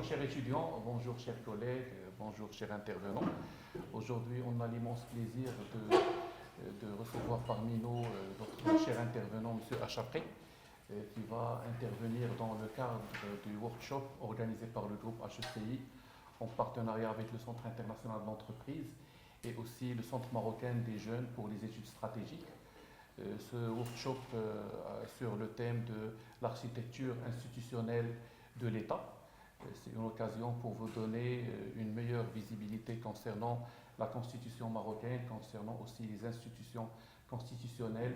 Bonjour chers étudiants, bonjour chers collègues, bonjour chers intervenants. Aujourd'hui, on a l'immense plaisir de recevoir parmi nous notre cher intervenant, M. Achapré, qui va intervenir dans le cadre du workshop organisé par le groupe HECI en partenariat avec le Centre international de l'entreprise et aussi le Centre marocain des jeunes pour les études stratégiques. Ce workshop sur le thème de l'architecture institutionnelle de l'État. C'est une occasion pour vous donner une meilleure visibilité concernant la constitution marocaine, concernant aussi les institutions constitutionnelles,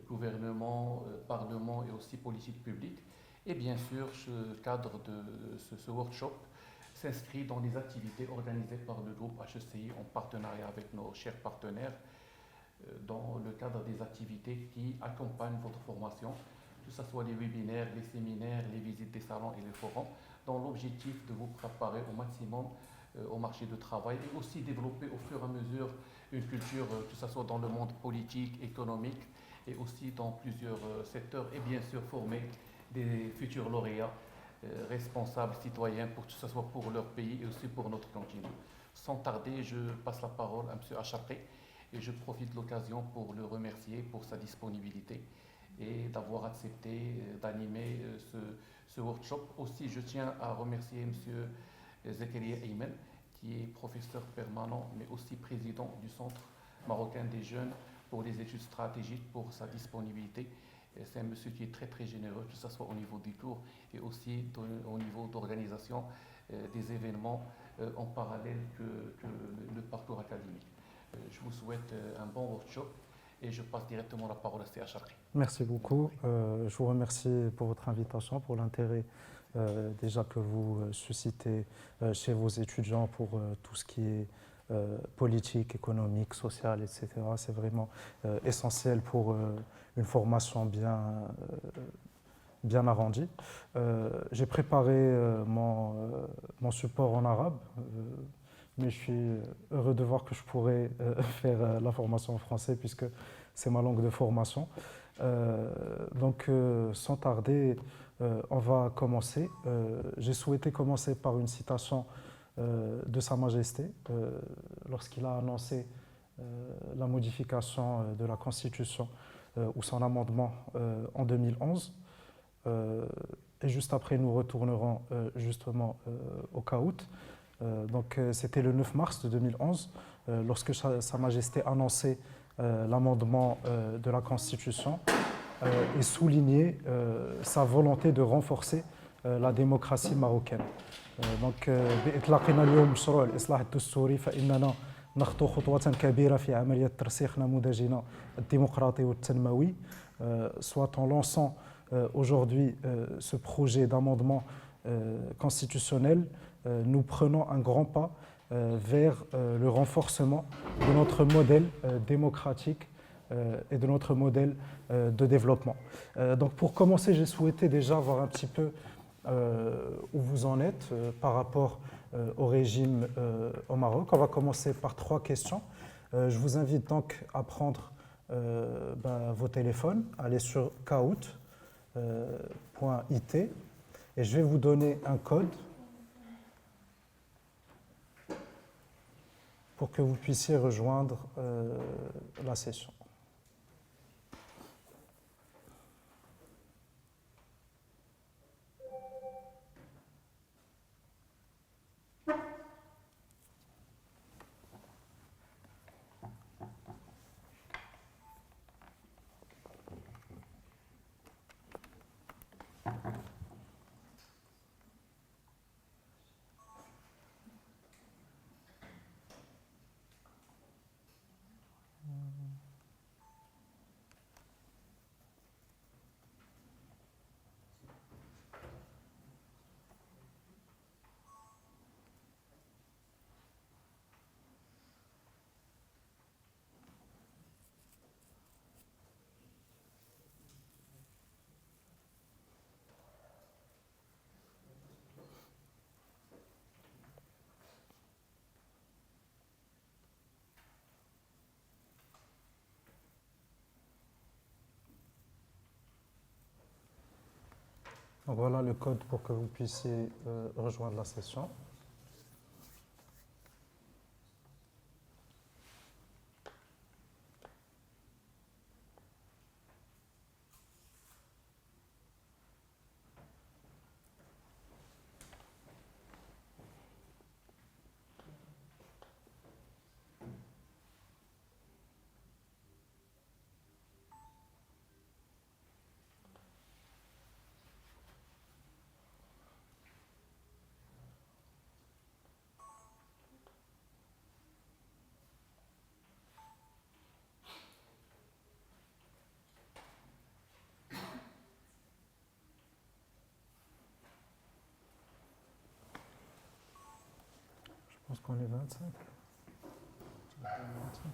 gouvernement, parlement et aussi politique publique. Et bien sûr, ce cadre de ce workshop s'inscrit dans les activités organisées par le groupe HECI en partenariat avec nos chers partenaires dans le cadre des activités qui accompagnent votre formation, que ce soit les webinaires, les séminaires, les visites des salons et les forums, dans l'objectif de vous préparer au maximum au marché du travail et aussi développer au fur et à mesure une culture, que ce soit dans le monde politique, économique et aussi dans plusieurs secteurs et bien sûr former des futurs lauréats responsables, citoyens, pour que ce soit pour leur pays et aussi pour notre continent. Sans tarder, je passe la parole à M. Achapré et je profite de l'occasion pour le remercier pour sa disponibilité et d'avoir accepté d'animer ce workshop. Aussi, je tiens à remercier M. Zakaria Ayman, qui est professeur permanent, mais aussi président du Centre marocain des jeunes pour les études stratégiques, pour sa disponibilité. C'est un monsieur qui est très très généreux, que ce soit au niveau des cours et aussi au niveau d'organisation des événements en parallèle que le parcours académique. Je vous souhaite un bon workshop et je passe directement la parole à C.H. Achapré. Merci beaucoup. Je vous remercie pour votre invitation, pour l'intérêt déjà que vous suscitez chez vos étudiants pour tout ce qui est politique, économique, sociale, etc. C'est vraiment essentiel pour une formation bien arrondie. J'ai préparé mon support en arabe, mais je suis heureux de voir que je pourrais faire la formation en français puisque c'est ma langue de formation. Donc, sans tarder, on va commencer. J'ai souhaité commencer par une citation de Sa Majesté lorsqu'il a annoncé la modification de la Constitution ou son amendement en 2011. Et juste après, nous retournerons justement au Caout. Donc, c'était le 9 mars de 2011, lorsque Sa Majesté annonçait l'amendement de la Constitution et soulignait sa volonté de renforcer la démocratie marocaine. Donc, بإطلاقنا اليوم مشروع الإصلاح الدستوري فإننا نخطو خطوة كبيرة في عملية ترسيخ نموذجنا الديمقراطي والتنموي, soit en lançant aujourd'hui ce projet d'amendement constitutionnel, nous prenons un grand pas vers le renforcement de notre modèle démocratique et de notre modèle de développement. Donc pour commencer, j'ai souhaité déjà voir un petit peu où vous en êtes par rapport au régime au Maroc. On va commencer par 3 questions. Je vous invite donc à prendre vos téléphones, aller sur kahoot.it et je vais vous donner un code pour que vous puissiez rejoindre la session. Donc voilà le code pour que vous puissiez rejoindre la session. Je pense qu'on est 25. 25.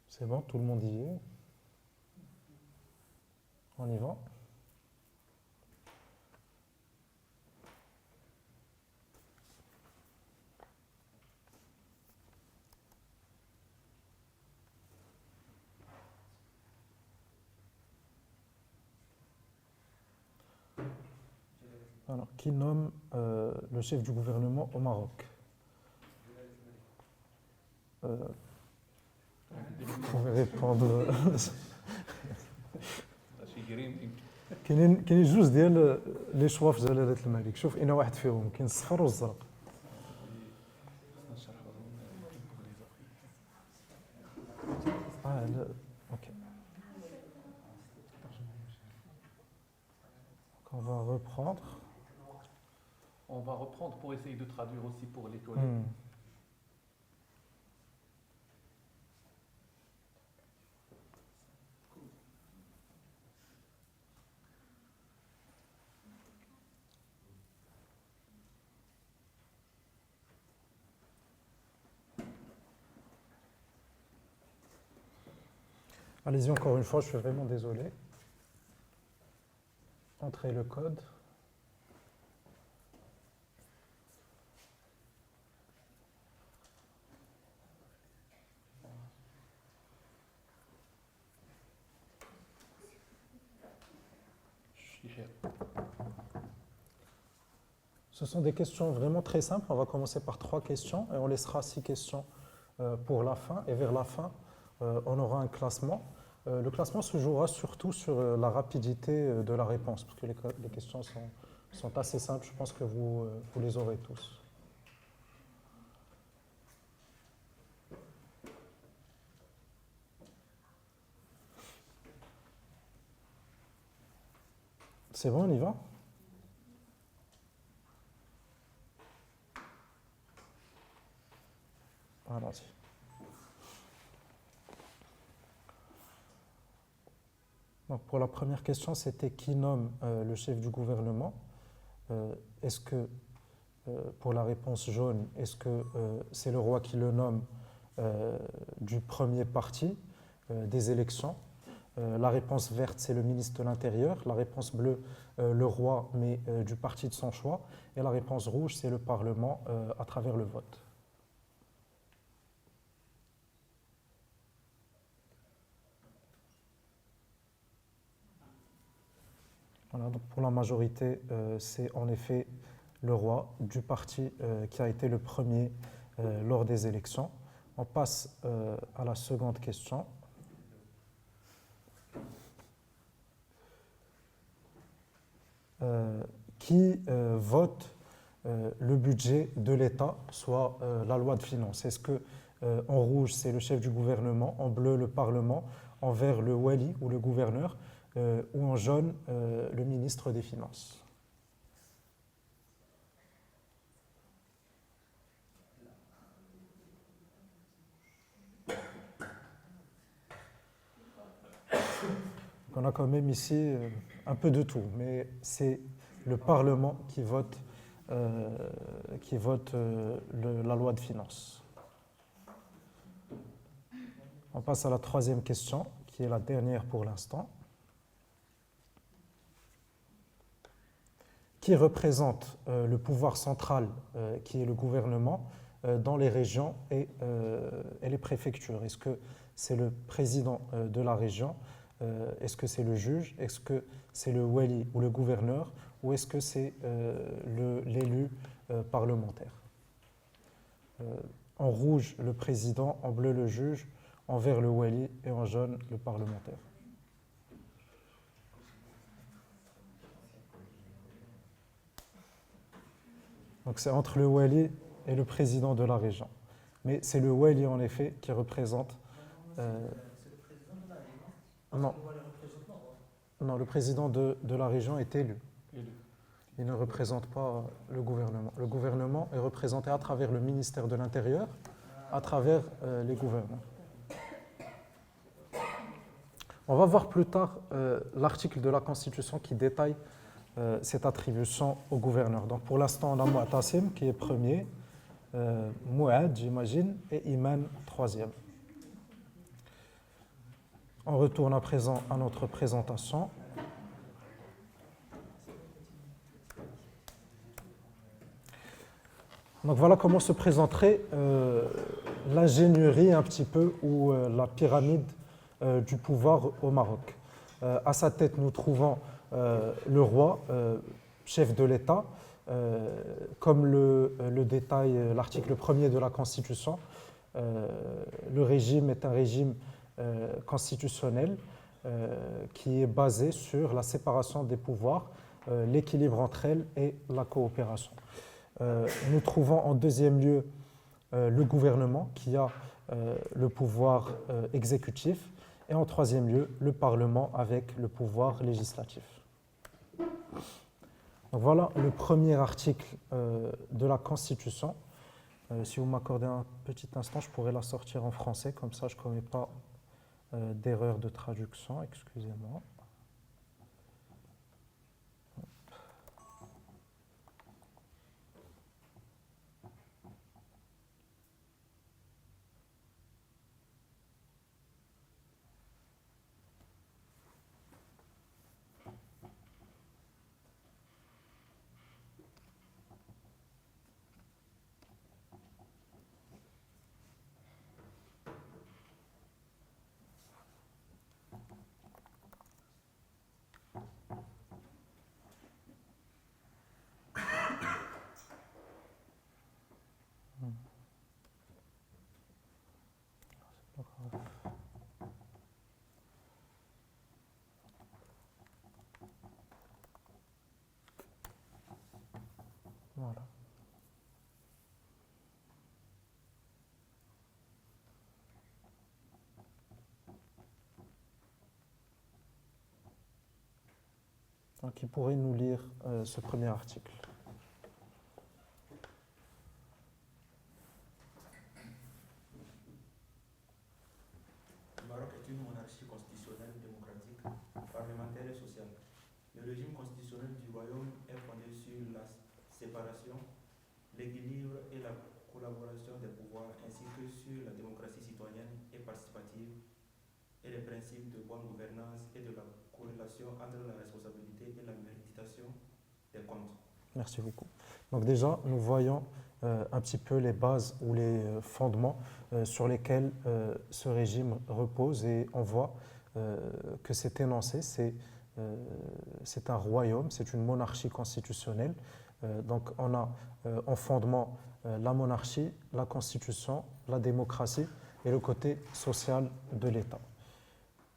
C'est bon, tout le monde y est. On y va. Alors, qui nomme le chef du gouvernement au Maroc? Vous pouvez répondre. كاينين جوج ديال لي شوا في جلالة الملك. شوف انا واحد فيهم كاين الصفر والزرق. لا اوكي. On va reprendre. On va reprendre pour essayer de traduire aussi pour les collègues. Allez-y encore une fois, je suis vraiment désolé. Entrez le code. Ce sont des questions vraiment très simples. On va commencer par 3 questions et on laissera 6 questions pour la fin. Et vers la fin, on aura un classement. Le classement se jouera surtout sur la rapidité de la réponse, parce que les questions sont assez simples. Je pense que vous les aurez tous. C'est bon, on y va? Allons-y. Donc pour la première question, c'était qui nomme le chef du gouvernement? Est-ce que, pour la réponse jaune, est-ce que c'est le roi qui le nomme du premier parti des élections? La réponse verte, c'est le ministre de l'Intérieur. La réponse bleue, le roi, mais du parti de son choix. Et la réponse rouge, c'est le Parlement à travers le vote. Voilà, donc pour la majorité, c'est en effet le roi du parti qui a été le premier lors des élections. On passe à la seconde question. Qui vote le budget de l'État, soit la loi de finances? Est-ce que en rouge, c'est le chef du gouvernement, en bleu, le Parlement, en vert, le wali ou le gouverneur, ou en jaune, le ministre des Finances? on a quand même ici un peu de tout, mais c'est le Parlement qui vote, la loi de finances. On passe à la troisième question, qui est la dernière pour l'instant. Qui représente le pouvoir central, qui est le gouvernement, dans les régions et les préfectures? Est-ce que c'est le président de la région? Est-ce que c'est le juge? Est-ce que c'est le wali ou le gouverneur? Ou est-ce que c'est l'élu parlementaire? En rouge, le président, en bleu, le juge, en vert, le wali et en jaune, le parlementaire. Donc c'est entre le wali et le président de la région. Mais c'est le wali, en effet, qui représente... non. Non, le président de la région est élu. Il ne représente pas le gouvernement. Le gouvernement est représenté à travers le ministère de l'Intérieur, à travers les gouverneurs. On va voir plus tard l'article de la Constitution qui détaille cette attribution au gouverneur. Donc pour l'instant, on a Mu'tasim qui est premier, Mouad, j'imagine, et Iman, troisième. On retourne à présent à notre présentation. Donc voilà comment se présenterait l'ingénierie un petit peu ou la pyramide du pouvoir au Maroc. À sa tête, nous trouvons le roi, chef de l'État, comme le détaille l'article 1er de la Constitution. Le régime est un régime constitutionnel qui est basé sur la séparation des pouvoirs, l'équilibre entre elles et la coopération. Nous trouvons en deuxième lieu le gouvernement qui a le pouvoir exécutif et en troisième lieu le Parlement avec le pouvoir législatif. Donc voilà le premier article de la Constitution. Si vous m'accordez un petit instant, je pourrais la sortir en français, comme ça je ne commets pas d'erreur de traduction, excusez-moi. Voilà. Donc, qui pourrait nous lire ce premier article. Le Maroc est une monarchie constitutionnelle, démocratique, parlementaire et sociale. Le régime constitutionnel du royaume est fondé sur la séparation, l'équilibre et la collaboration des pouvoirs, ainsi que sur la démocratie citoyenne et participative et les principes de bonne gouvernance et de la corrélation entre la responsabilité et la méditation des comptes. Merci beaucoup. Donc déjà, nous voyons un petit peu les bases ou les fondements sur lesquels ce régime repose et on voit que cet énoncé, c'est un royaume, c'est une monarchie constitutionnelle. Donc on a en fondement la monarchie, la constitution, la démocratie et le côté social de l'État.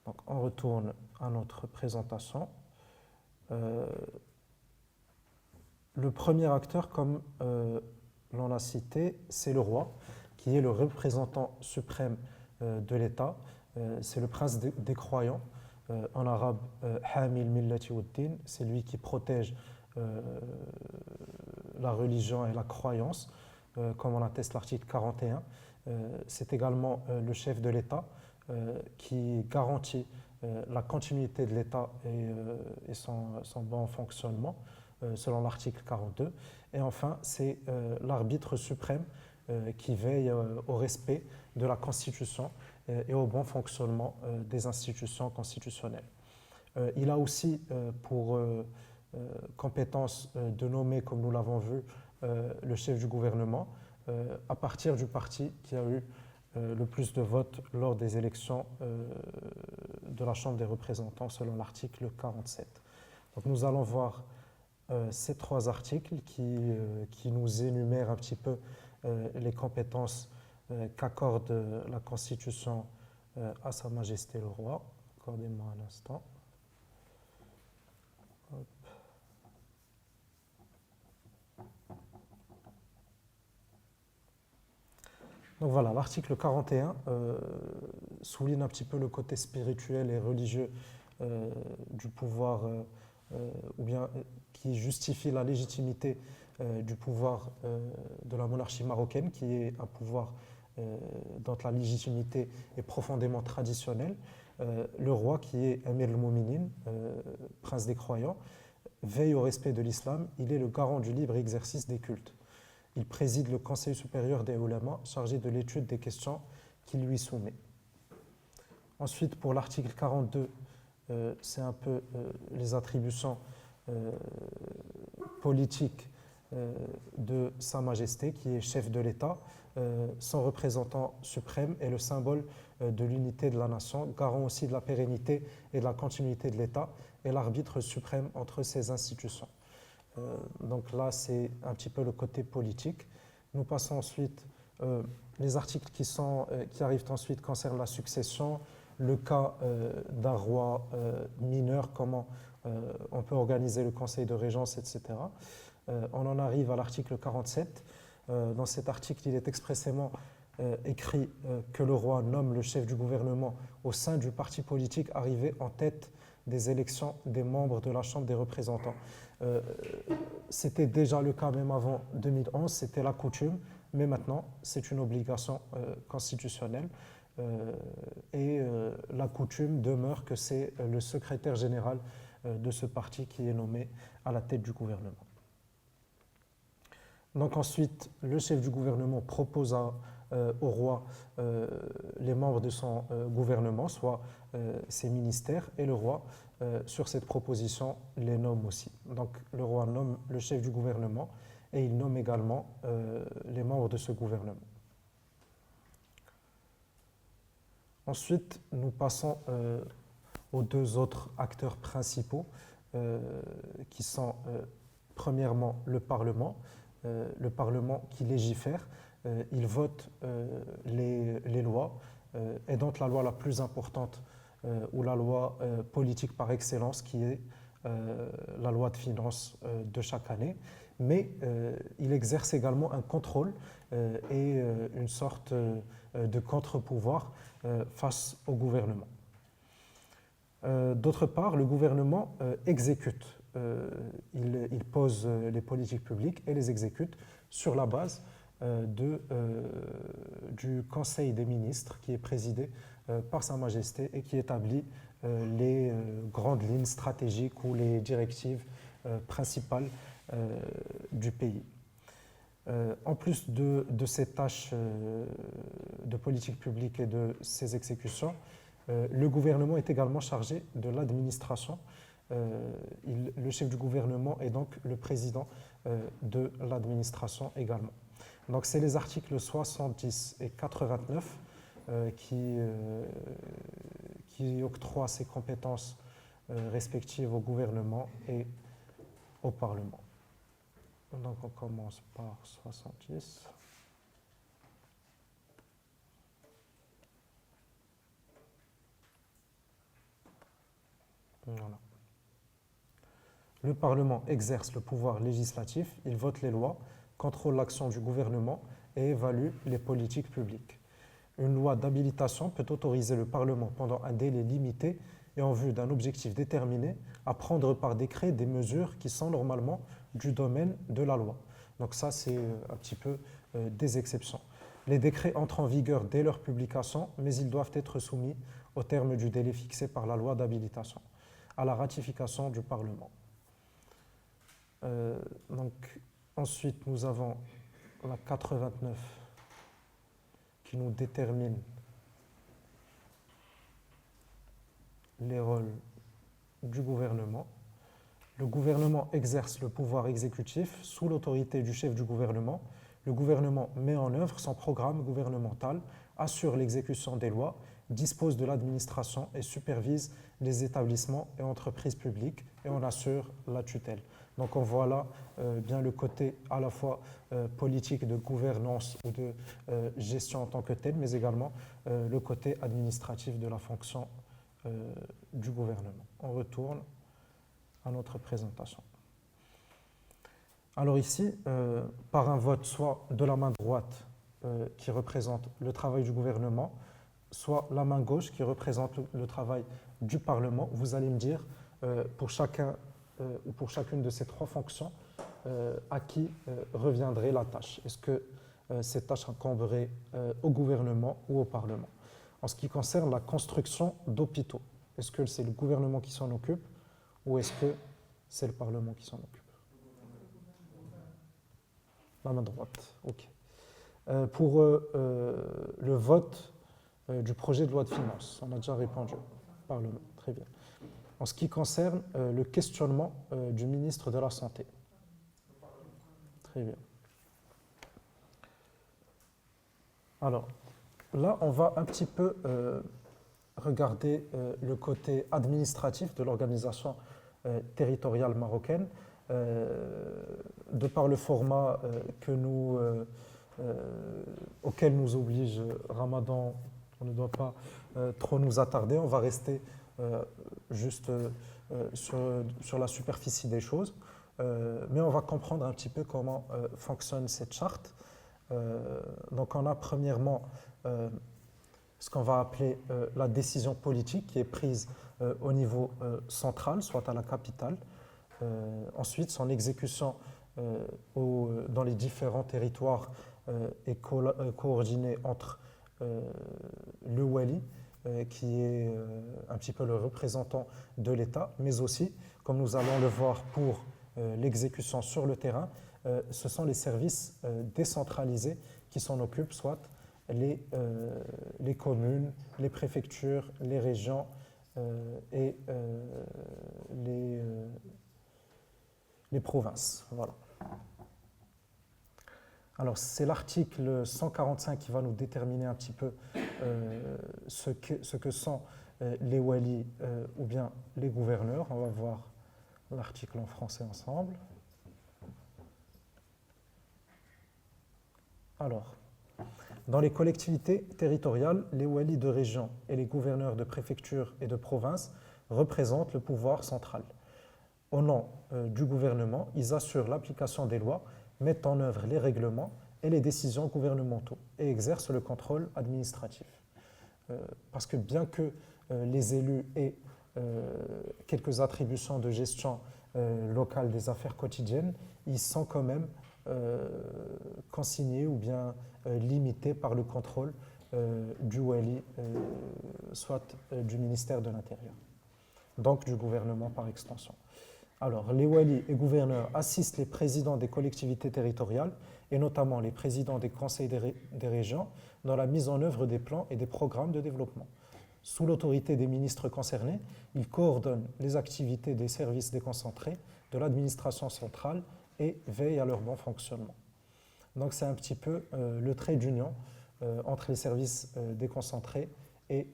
Donc on retourne à notre présentation. Le premier acteur, comme l'on l'a cité, c'est le roi, qui est le représentant suprême de l'État. C'est le prince des croyants, en arabe Hamil Millati Waddin, c'est lui qui protège la religion et la croyance, comme en atteste l'article 41. C'est également le chef de l'État qui garantit la continuité de l'État et son bon fonctionnement, selon l'article 42. Et enfin, c'est l'arbitre suprême qui veille au respect de la Constitution et au bon fonctionnement des institutions constitutionnelles. Il a aussi pour compétence de nommer, comme nous l'avons vu, le chef du gouvernement à partir du parti qui a eu le plus de votes lors des élections de la Chambre des représentants selon l'article 47. Donc nous allons voir ces trois articles qui nous énumèrent un petit peu les compétences qu'accorde la Constitution à Sa Majesté le Roi. Accordez-moi un instant. Hop. Donc voilà, l'article 41 souligne un petit peu le côté spirituel et religieux du pouvoir, ou bien qui justifie la légitimité du pouvoir de la monarchie marocaine, qui est un pouvoir dont la légitimité est profondément traditionnelle. Le roi, qui est Amir al-Mouminin, prince des croyants, veille au respect de l'islam. Il est le garant du libre exercice des cultes. Il préside le Conseil supérieur des ulama, chargé de l'étude des questions qu'il lui soumet. Ensuite, pour l'article 42, c'est un peu les attributions politiques de Sa Majesté, qui est chef de l'État, son représentant suprême est le symbole de l'unité de la nation, garant aussi de la pérennité et de la continuité de l'État, et l'arbitre suprême entre ces institutions. Donc là, c'est un petit peu le côté politique. Nous passons ensuite, les articles qui arrivent ensuite concernent la succession, le cas d'un roi mineur, comment on peut organiser le conseil de régence, etc. On en arrive à l'article 47. Dans cet article, il est expressément écrit que le roi nomme le chef du gouvernement au sein du parti politique arrivé en tête des élections des membres de la Chambre des représentants. C'était déjà le cas même avant 2011, c'était la coutume, mais maintenant c'est une obligation constitutionnelle et la coutume demeure que c'est le secrétaire général de ce parti qui est nommé à la tête du gouvernement. Donc ensuite, le chef du gouvernement propose au roi les membres de son gouvernement, soit ses ministères, et le roi, sur cette proposition, les nomme aussi. Donc le roi nomme le chef du gouvernement et il nomme également les membres de ce gouvernement. Ensuite, nous passons aux deux autres acteurs principaux qui sont premièrement le Parlement qui légifère, il vote les lois, et donc la loi la plus importante ou la loi politique par excellence qui est la loi de finances de chaque année, mais il exerce également un contrôle et une sorte de contre-pouvoir face au gouvernement. D'autre part, le gouvernement exécute. Il pose les politiques publiques et les exécute sur la base du Conseil des ministres qui est présidé par Sa Majesté et qui établit les grandes lignes stratégiques ou les directives principales du pays. En plus de ces tâches de politique publique et de ces exécutions, le gouvernement est également chargé de l'administration. Le chef du gouvernement est donc le président de l'administration également. Donc c'est les articles 70 et 89 qui octroient ces compétences respectives au gouvernement et au Parlement. Donc on commence par 70. Voilà. Le Parlement exerce le pouvoir législatif, il vote les lois, contrôle l'action du gouvernement et évalue les politiques publiques. Une loi d'habilitation peut autoriser le Parlement pendant un délai limité et en vue d'un objectif déterminé à prendre par décret des mesures qui sont normalement du domaine de la loi. Donc ça, c'est un petit peu des exceptions. Les décrets entrent en vigueur dès leur publication, mais ils doivent être soumis au terme du délai fixé par la loi d'habilitation, à la ratification du Parlement. Donc, ensuite, nous avons la 89 qui nous détermine les rôles du gouvernement. Le gouvernement exerce le pouvoir exécutif sous l'autorité du chef du gouvernement. Le gouvernement met en œuvre son programme gouvernemental, assure l'exécution des lois, dispose de l'administration et supervise les établissements et entreprises publiques et en assure la tutelle. Donc on voit là bien le côté à la fois politique de gouvernance ou de gestion en tant que telle, mais également le côté administratif de la fonction du gouvernement. On retourne à notre présentation. Alors ici, par un vote soit de la main droite qui représente le travail du gouvernement, soit la main gauche qui représente le travail du Parlement, vous allez me dire pour chacun ou pour chacune de ces trois fonctions à qui reviendrait la tâche. Est-ce que cette tâche incomberait au gouvernement ou au Parlement? En ce qui concerne la construction d'hôpitaux, est-ce que c'est le gouvernement qui s'en occupe ou est-ce que c'est le Parlement qui s'en occupe? La main droite, ok. Pour le vote du projet de loi de finances, on a déjà répondu. Parlement, très bien. En ce qui concerne le questionnement du ministre de la Santé. Très bien. Alors, là, on va un petit peu regarder le côté administratif de l'organisation territoriale marocaine. De par le format auquel nous oblige Ramadan, on ne doit pas trop nous attarder, on va rester juste sur la superficie des choses, mais on va comprendre un petit peu comment fonctionne cette charte. Donc on a premièrement ce qu'on va appeler la décision politique qui est prise au niveau central, soit à la capitale. Ensuite, son exécution dans les différents territoires est coordonnée entre le Wali, qui est un petit peu le représentant de l'État, mais aussi, comme nous allons le voir pour l'exécution sur le terrain, ce sont les services décentralisés qui s'en occupent, soit les communes, les préfectures, les régions et les provinces. Voilà. Alors, c'est l'article 145 qui va nous déterminer un petit peu ce que sont les walis ou bien les gouverneurs. On va voir l'article en français ensemble. Alors, dans les collectivités territoriales, les walis de région et les gouverneurs de préfecture et de province représentent le pouvoir central. Au nom du gouvernement, ils assurent l'application des lois, mettent en œuvre les règlements et les décisions gouvernementaux et exercent le contrôle administratif. Parce que bien que les élus aient quelques attributions de gestion locale des affaires quotidiennes, ils sont quand même consignés ou bien limités par le contrôle du wali, soit du ministère de l'Intérieur, donc du gouvernement par extension. Alors, les walis et gouverneurs assistent les présidents des collectivités territoriales et notamment les présidents des conseils des régions dans la mise en œuvre des plans et des programmes de développement. Sous l'autorité des ministres concernés, ils coordonnent les activités des services déconcentrés de l'administration centrale et veillent à leur bon fonctionnement. Donc, c'est un petit peu le trait d'union entre les services déconcentrés et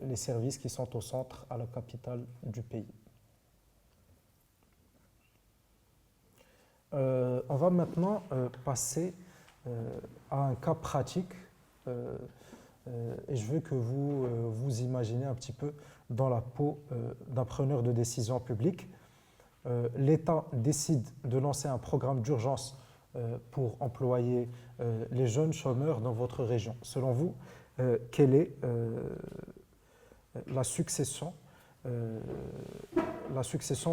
les services qui sont au centre, à la capitale du pays. On va maintenant passer à un cas pratique et je veux que vous vous imaginez un petit peu dans la peau d'un preneur de décision publique. L'État décide de lancer un programme d'urgence pour employer les jeunes chômeurs dans votre région. Selon vous, quelle est la succession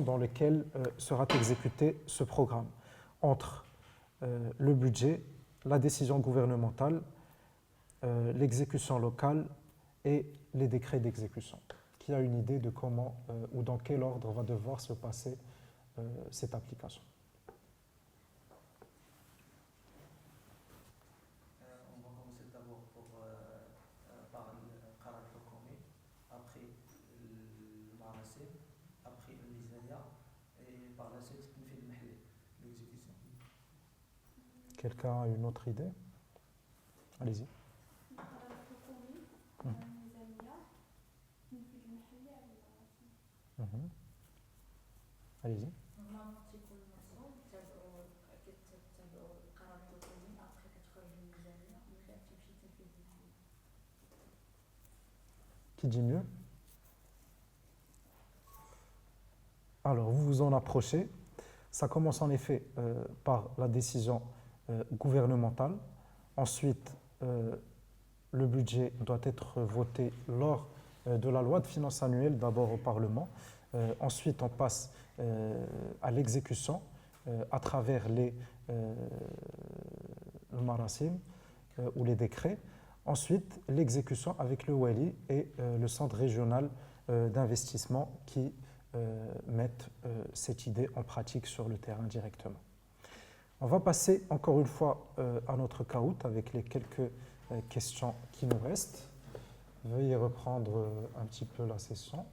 dans laquelle sera exécuté ce programme entre le budget, la décision gouvernementale, l'exécution locale et les décrets d'exécution. Qui a une idée de comment ou dans quel ordre va devoir se passer cette application? On va commencer d'abord par le Qarar Hukumi, après le Marassim, après le Mizania, et par la suite on fait le Mahli, l'exécution. Quelqu'un a une autre idée? Allez-y. Allez-y. Qui dit mieux? Alors, vous vous en approchez. Ça commence en effet par la décision gouvernementale. Ensuite, le budget doit être voté lors de la loi de finances annuelle, d'abord au Parlement. Ensuite, on passe à l'exécution à travers le marasim ou les décrets. Ensuite, l'exécution avec le Wali et le centre régional d'investissement qui mettent cette idée en pratique sur le terrain directement. On va passer encore une fois à notre caout avec les quelques questions qui nous restent. Veuillez reprendre un petit peu la session.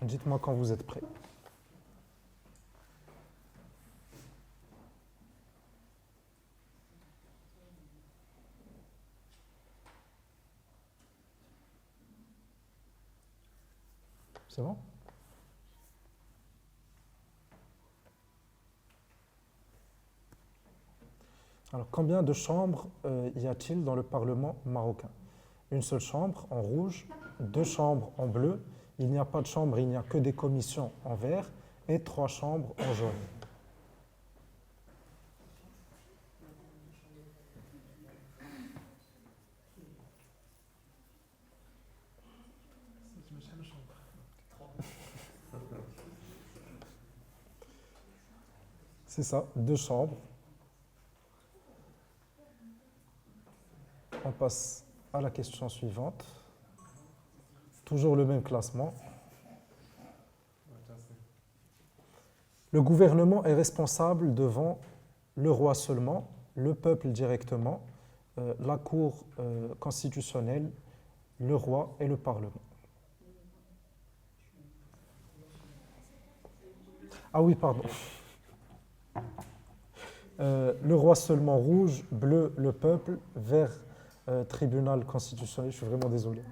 Dites-moi quand vous êtes prêts. C'est bon? Alors, combien de chambres y a-t-il dans le Parlement marocain? Une seule chambre en rouge, deux chambres en bleu, il n'y a pas de chambre, il n'y a que des commissions en vert et trois chambres en jaune. C'est ça, deux chambres. On passe à la question suivante. Toujours le même classement. Le gouvernement est responsable devant le roi seulement, le peuple directement, la Cour constitutionnelle, le roi et le Parlement. Ah oui, pardon. Le roi seulement rouge, bleu le peuple, vert tribunal constitutionnel, je suis vraiment désolé.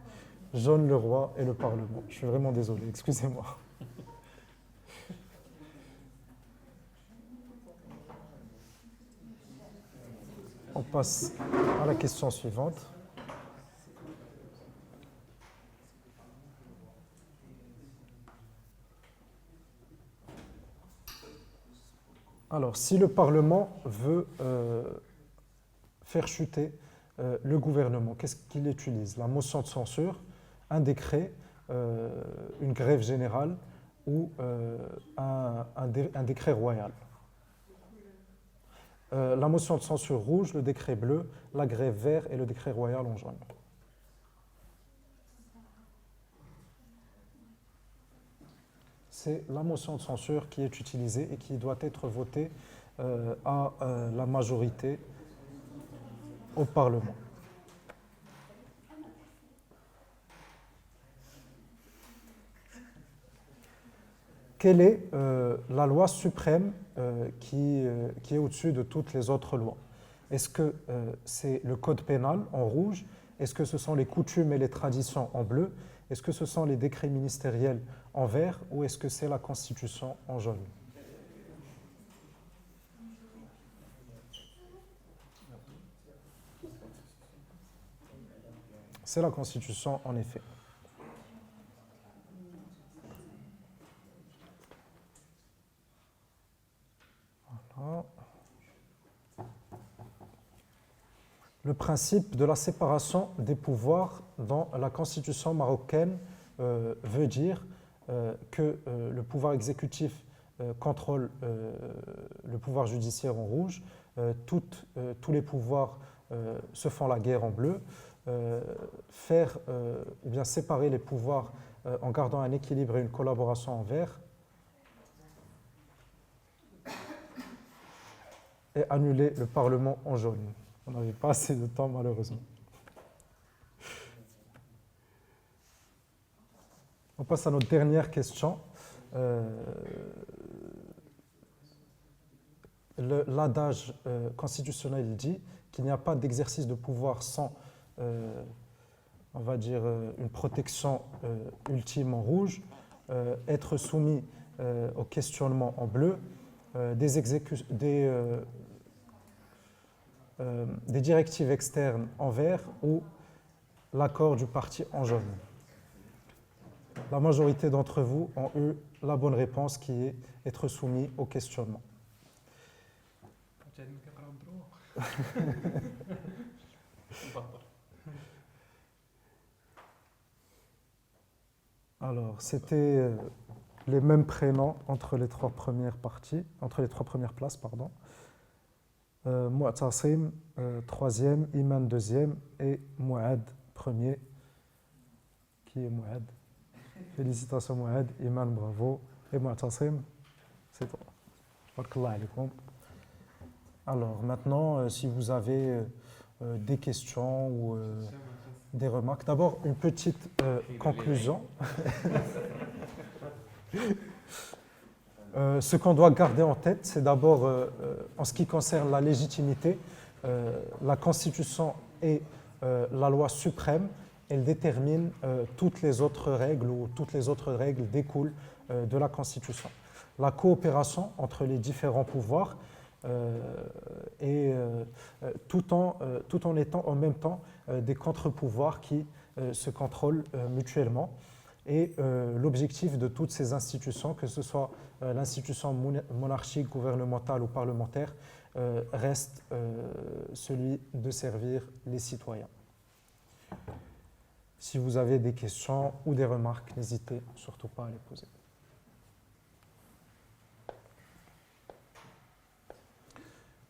Jaune le roi et le Parlement. Je suis vraiment désolé, excusez-moi. On passe à la question suivante. Alors, si le Parlement veut faire chuter le gouvernement, qu'est-ce qu'il utilise? La motion de censure, un décret, une grève générale ou un décret royal. La motion de censure rouge, le décret bleu, la grève vert et le décret royal en jaune. C'est la motion de censure qui est utilisée et qui doit être votée à la majorité au Parlement. Quelle est la loi suprême qui est au-dessus de toutes les autres lois? Est-ce que c'est le code pénal en rouge? Est-ce que ce sont les coutumes et les traditions en bleu? Est-ce que ce sont les décrets ministériels en vert? Ou est-ce que c'est la Constitution en jaune? C'est la Constitution en effet. Voilà. Le principe de la séparation des pouvoirs dans la Constitution marocaine veut dire que le pouvoir exécutif contrôle le pouvoir judiciaire en rouge, tous les pouvoirs se font la guerre en bleu, faire ou bien séparer les pouvoirs en gardant un équilibre et une collaboration en vert, et annuler le Parlement en jaune. On n'avait pas assez de temps malheureusement. On passe à notre dernière question. L'adage constitutionnel dit qu'il n'y a pas d'exercice de pouvoir sans, on va dire, une protection ultime en rouge, être soumis au questionnement en bleu, des directives externes en vert ou l'accord du parti en jaune. La majorité d'entre vous ont eu la bonne réponse qui est être soumis au questionnement. Alors, c'était les mêmes prénoms entre les trois premières places, pardon. Mu'tasim, troisième, Iman, deuxième, et Mouad, premier. Qui est Mouad? Félicitations Mouad, Iman, bravo, et Mu'tasim, c'est toi. Barakallah alaykoum. Alors maintenant, si vous avez des questions ou des remarques, d'abord une petite conclusion. Ce qu'on doit garder en tête, c'est d'abord, en ce qui concerne la légitimité, la Constitution est la loi suprême. Elle détermine toutes les autres règles ou toutes les autres règles découlent de la Constitution. La coopération entre les différents pouvoirs tout en étant en même temps des contre-pouvoirs qui se contrôlent mutuellement. Et l'objectif de toutes ces institutions, que ce soit l'institution monarchique, gouvernementale ou parlementaire, reste celui de servir les citoyens. Si vous avez des questions ou des remarques, n'hésitez surtout pas à les poser.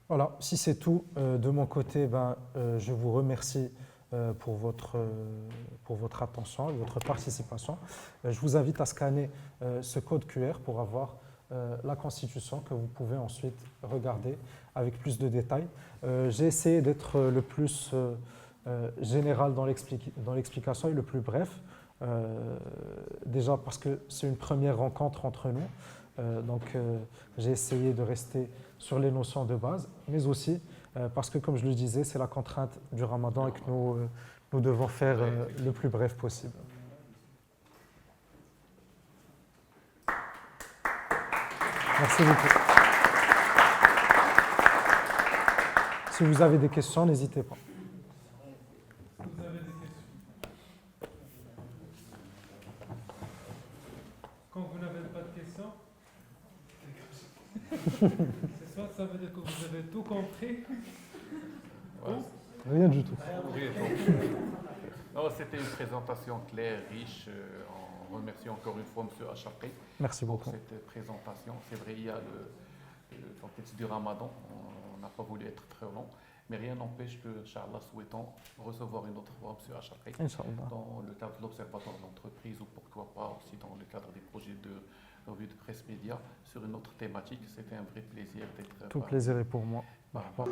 Voilà, si c'est tout de mon côté, je vous remercie pour votre attention et votre participation. Je vous invite à scanner ce code QR pour avoir la Constitution que vous pouvez ensuite regarder avec plus de détails. J'ai essayé d'être le plus général dans l'explication et le plus bref, déjà parce que c'est une première rencontre entre nous, donc j'ai essayé de rester sur les notions de base, mais aussi parce que, comme je le disais, c'est la contrainte du Ramadan et que nous devons faire le plus bref possible. Merci beaucoup. Si vous avez des questions, n'hésitez pas. Vous avez des questions? Quand vous n'avez pas de questions, c'est soit ça veut dire que vous avez tout compris. Ouais. Rien du tout. Oui, non, c'était une présentation claire, riche. On remercie encore une fois M. Achapri Merci pour beaucoup. cette présentation. C'est vrai, il y a le contexte du Ramadan. On n'a pas voulu être très long, mais rien n'empêche que, Inch'Allah, souhaitons recevoir une autre fois M. Achapri Inch'Allah. dans le cadre de l'Observatoire d'entreprise ou pourquoi pas aussi dans le cadre des projets de revue de presse média sur une autre thématique. C'était un vrai plaisir d'être. Tout plaisir est pour moi. Voilà.